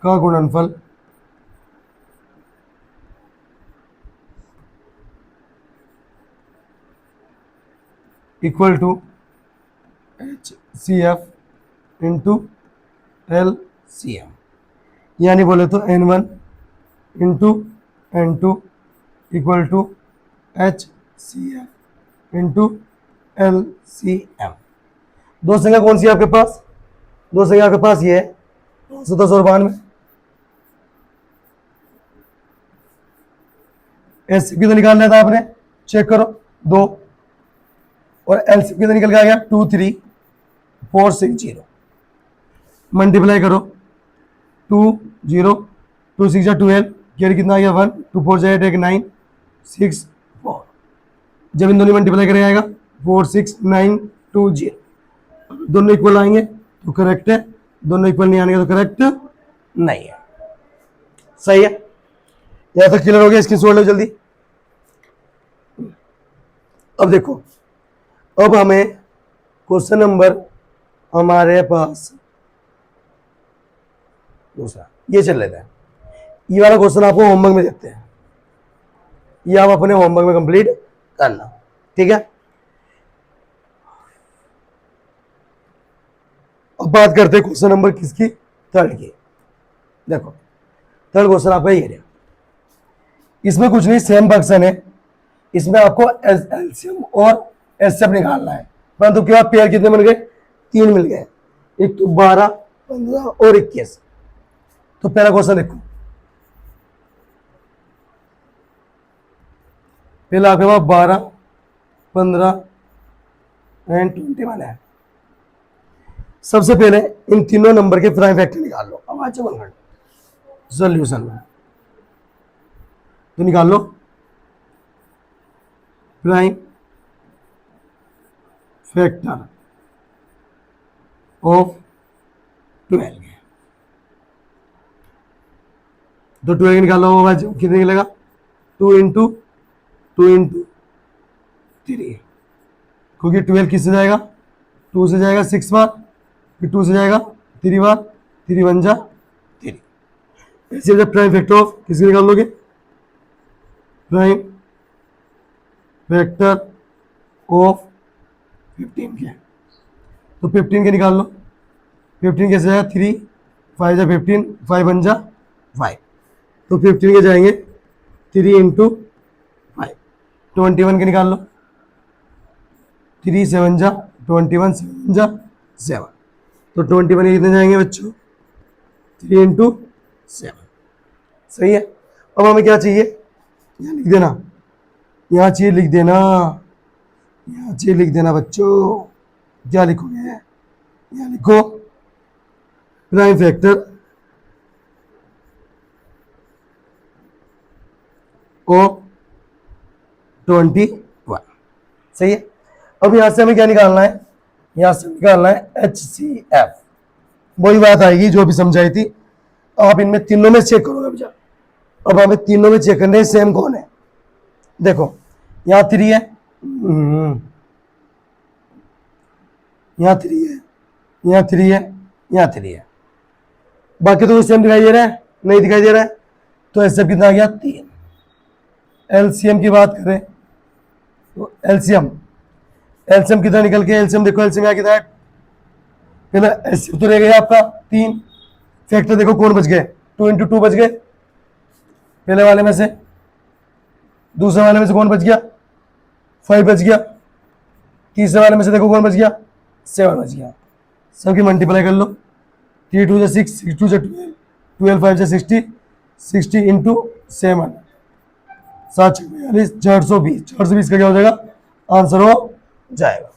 का गुणनफल equal to HCF into LCM, यानी बोले तो N1 into N2 equal to HCF into LCM। दो संख्या कौन सी है आपके पास? दो संख्या आपके पास ये है 510 और 92। HCF कितना निकालना था आपने? चेक करो 2। और LCM कितना निकल के आ गया? 23460। मल्टीप्लाई करो 2 0 2 6 12, कितना आ गया 1, 2 4 8 1 9 6 4। जब इन दोनों मल्टीप्लाई करें आएगा 46920। दोनों इक्वल आएंगे तो करेक्ट है, दोनों इक्वल नहीं आएंगे तो करेक्ट नहीं है। सही है? यहां तक क्लियर हो गया? स्क्रीन शॉट लो जल्दी। अब देखो, अब हमें क्वेश्चन नंबर हमारे पास दूसरा ये चल लेता है। ये वाला क्वेश्चन आपको होमवर्क में देते हैं, ये आप अपने होमवर्क में कंप्लीट करना। ठीक है? अब बात करते हैं क्वेश्चन नंबर किसकी? थर्ड की। देखो थर्ड क्वेश्चन आपका ये है, इसमें कुछ नहीं, सेम फंक्शन है इसमें आपको एलसीएम और एचसीएफ निकालना है, परंतु क्या पेयर कितने मिल गए? 3 मिल गए, एक तो 12, 15 और 21। तो पहला क्वेश्चन देखो, पहला आपके पास 12, 15 एंड 21 है। सबसे पहले इन तीनों नंबर के प्राइम फैक्टर निकाल लो। अब आज सॉल्यूशन में तो निकाल लो प्राइम फैक्टर ऑफ 12। तो 12 निकालो, कितने निकलेगा? 2 इंटू 3, क्योंकि 12 किससे जाएगा? 2 से जाएगा 6 बार, फिर 2 से जाएगा 3 बार, 3 1 जा 3। ऐसे प्राइम फैक्टर ऑफ किसके निकाल लोगे? प्राइम फैक्टर ऑफ 15 के। तो 15 के निकाल लो। 15 कैसे जाएगा? 3 5 जा 15, 5 1 जा 5। तो 15 के जाएंगे 3 इंटू 5। 21 के निकाल लो। 3 7 जा 21, 7 जा 7। तो 21 के कितने जाएंगे बच्चों? 3 इंटू 7। सही है। अब हमें क्या चाहिए? यहाँ लिख देना, यहाँ चाहिए लिख देना, यहाँ चाहिए लिख देना बच्चों। क्या लिखोगे? यहाँ लिखो प्राइम फैक्टर ऑफ 21। सही है। अब यहां से हमें क्या निकालना है? यहां से निकालना है HCF। वही बात आएगी जो अभी समझाई थी। आप इनमें तीनों में चेक करोगे भैया। अब हमें तीनों में चेक करने सेम कौन है। देखो यहाँ 3 है, यहाँ 3 है, यहाँ 3 है, यहाँ 3 है। बाकी तो सेम दिखाई दे रहा है? नहीं दिखाई दे रहा है। तो ऐसे कितना आ गया? 3। एलसीएम की बात करें तो एलसीएम कितना निकल के? एलसीएम देखो, एलसीएम यहाँ कितना है? पहले एलसीएम तो रह गया आपका 3। फैक्टर देखो कौन बच गए? 2 इंटू 2 बच गए पहले वाले में से। दूसरे वाले में से कौन बच गया? 5 बच गया। तीसरे वाले में से देखो कौन बच गया? 7 बच गया। सबकी मल्टीप्लाई कर लो। 3 2 6, 6 2 12, 12 5 60, 60 इंटू 7, 7 42, 420। 420 का क्या हो जाएगा? आंसर हो जाएगा।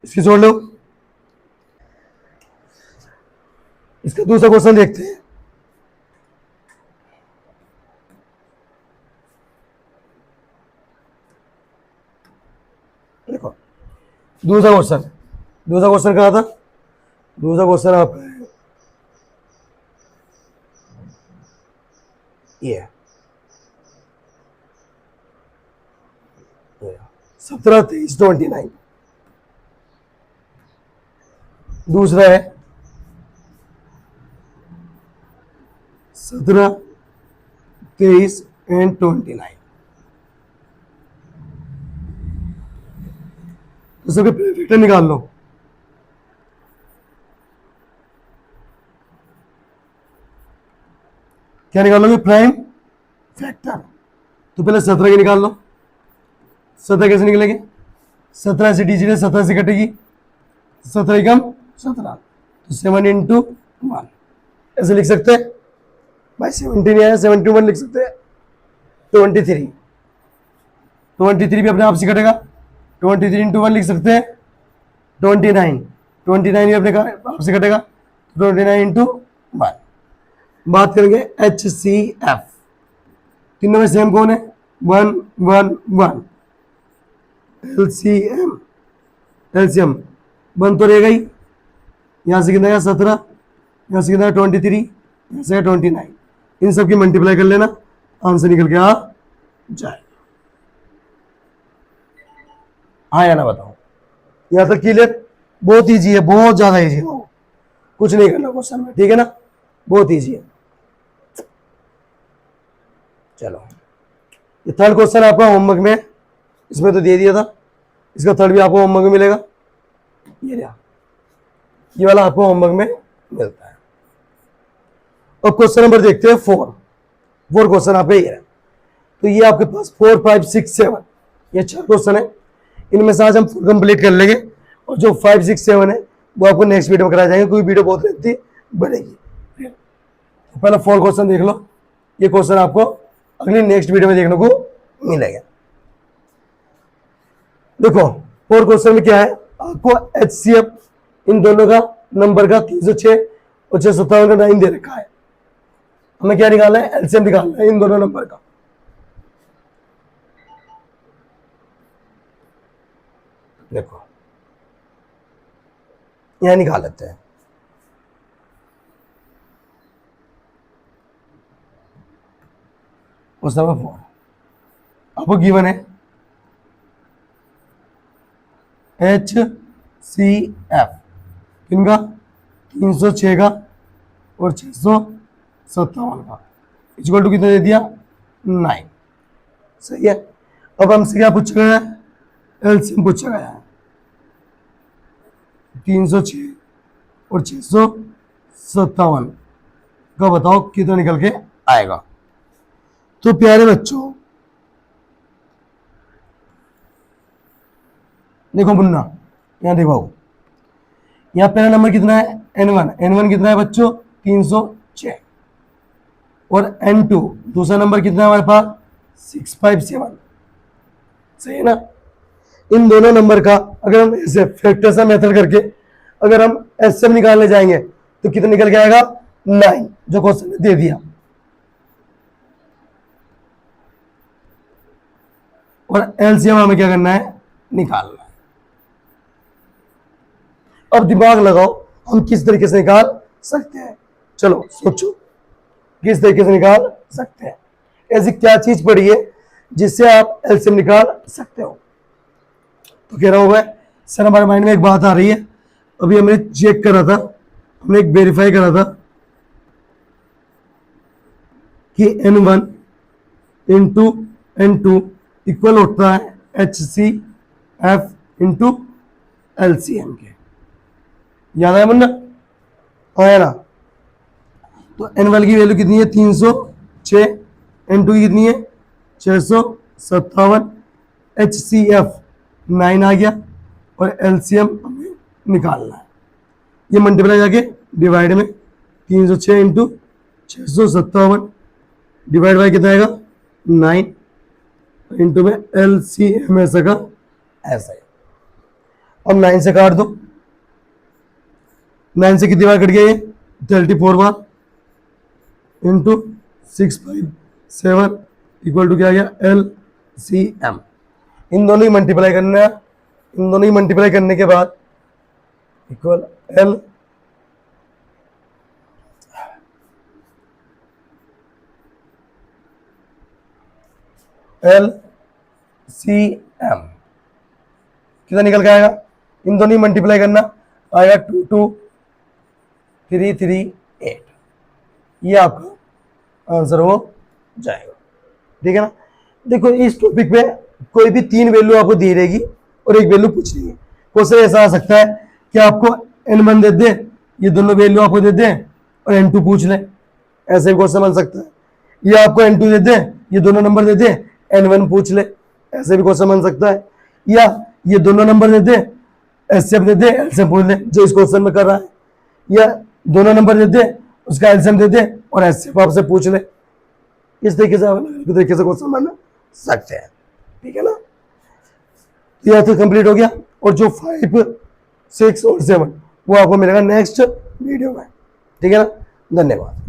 इसकी जोड़ लो। इसका दूसरा क्वेश्चन देखते हैं। देखो दूसरा क्वेश्चन कहा था? दूसरा क्वेश्चन आपका है ये 17 23 29। दूसरा है 17 23 एंड 29। तो सबके फैक्टर निकाल लो। क्या निकालोगे? Prime factor. तो पहले 17 के निकाल लो। 17 कैसे निकलेंगे? 17 से डिजिट है, 17 से कटेगी, 17 कम 17, तो 7 इंटू 1 ऐसे लिख सकते हैं भाई। 17 नहीं आया, 71 लिख सकते हैं। 23 भी अपने आप से कटेगा। 23 इंटू 1 लिख सकते हैं। 29 भी अपने आप से कटेगा। 29 इंटू 1। बात करेंगे HCF। तीनों में सेम कौन है? 1 1 1। एलसीएम 1 तो रह गई। यहाँ से कितना 17, यहाँ से कितना 23, यहाँ से 29। इन सब की मल्टीप्लाई कर लेना, आंसर निकल के आ जाए। हाँ या ना बताओ? यहाँ तक क्लियर? बहुत ईजी है, बहुत ज्यादा ईजी है। कुछ नहीं करना क्वेश्चन में, ठीक है ना? बहुत ईजी है। चलो ये थर्ड क्वेश्चन आपका होमवर्क में, इसमें तो दे दिया था, इसका थर्ड भी आपको होमवर्क में मिलेगा। ये वाला आपको होमवर्क में मिलता है। अब क्वेश्चन नंबर देखते हैं 4 क्वेश्चन आपका ये है। तो ये आपके पास 4, 5, 6, 7 ये 4 क्वेश्चन है। इनमें से आज हम फुल कंप्लीट कर लेंगे और जो 5, 6, 7 है वो आपको नेक्स्ट वीडियो में कराया जाएंगे, क्योंकि वीडियो बहुत लेंथी बनेगी। तो पहला 4 क्वेश्चन देख लो, ये क्वेश्चन आपको अगली नेक्स्ट वीडियो में देखने को मिलेगा। देखो 4 क्वेश्चन में क्या है, आपको HCF इन दोनों का नंबर का 306 और 657 का 9 दे रखा है। हमें क्या निकालना है, एलसीएम निकालना है इन दोनों नंबर का। देखो यहां निकाल लेते हैं। उस नंबर 4 आपको गिवन है HCF किनका, 306 का और 657 का, इक्वल टू कितना दे दिया, 9। सही है। अब हमसे क्या पूछा गया है, एलसीएम पूछा गया है। 306 और 657 का बताओ कितना निकल के आएगा। तो प्यारे बच्चों देखो मुन्ना, यहां देखो, यहां पहला नंबर कितना है, N1 कितना है बच्चों, 306 और N2 दूसरा नंबर कितना है हमारे पास, 657। सही है ना। इन दोनों नंबर का अगर हम ऐसे फैक्टर्स मेथड करके अगर हम एचसीएफ निकालने जाएंगे तो कितना निकल के आएगा, 9, जो क्वेश्चन दे दिया। और एलसीएम हमें क्या करना है, निकालना है। अब दिमाग लगाओ हम किस तरीके से निकाल सकते हैं, चलो सोचो किस तरीके से निकाल सकते हैं। ऐसी क्या चीज पड़ी है जिससे आप एलसीएम निकाल सकते हो। तो कह रहा होगा सर हमारे माइंड में एक बात आ रही है, अभी हमने चेक करा था, हमने एक वेरीफाई करा था कि N1 इंटू N2 इक्वल होता है HCF इंटू LCM के। याद आया मुन्ना, आया ना। तो N1 की वैल्यू कितनी है, 306, N2 की कितनी है, 657, HCF 9 आ गया और LCM हमें निकालना है। ये मल्टीप्लाई जाके डिवाइड में 306 इंटू 657 डिवाइड बाई कितना आएगा, 9 इंटू में LCM ऐसा का ऐसा है। अब 9 से काट दो, 9 से कितनी बार कट गया, ये 34 बार इंटू 657 इक्वल टू क्या आ गया, LCM। इन दोनों ही मल्टीप्लाई करना है, इन दोनों ही मल्टीप्लाई करने के बाद इक्वल LCM कितना निकल के आएगा, इन दोनों ही मल्टीप्लाई करना आएगा 22338। ये आपका आंसर हो जाएगा। ठीक है ना। देखो इस टॉपिक पे कोई भी 3 वैल्यू आपको दी रहेगी और एक वैल्यू पूछ रही है। क्वेश्चन ऐसा आ सकता है कि आपको N1 दे दे, ये दोनों वैल्यू आपको दे दे और N2 पूछ ले, ऐसे भी क्वेश्चन बन सकता है। ये आपको N2 दे दे, ये दोनों नंबर दे दे, N1 पूछ ले, ऐसे भी क्वेश्चन बन सकता है। या ये दोनों नंबर दे दे, एचसीएफ दे दे, एलसीएम पूछ ले, जो इस क्वेश्चन में कर रहा है। या दोनों नंबर दे दे, उसका एलसीएम दे दे और एचसीएफ आपसे पूछ ले। इस तरीके से क्वेश्चन बन सकते हैं। ठीक है ना। यह तो कंप्लीट हो गया और जो 5, 6 और 7 वो आपको मिलेगा नेक्स्ट वीडियो में। ठीक है ना। धन्यवाद।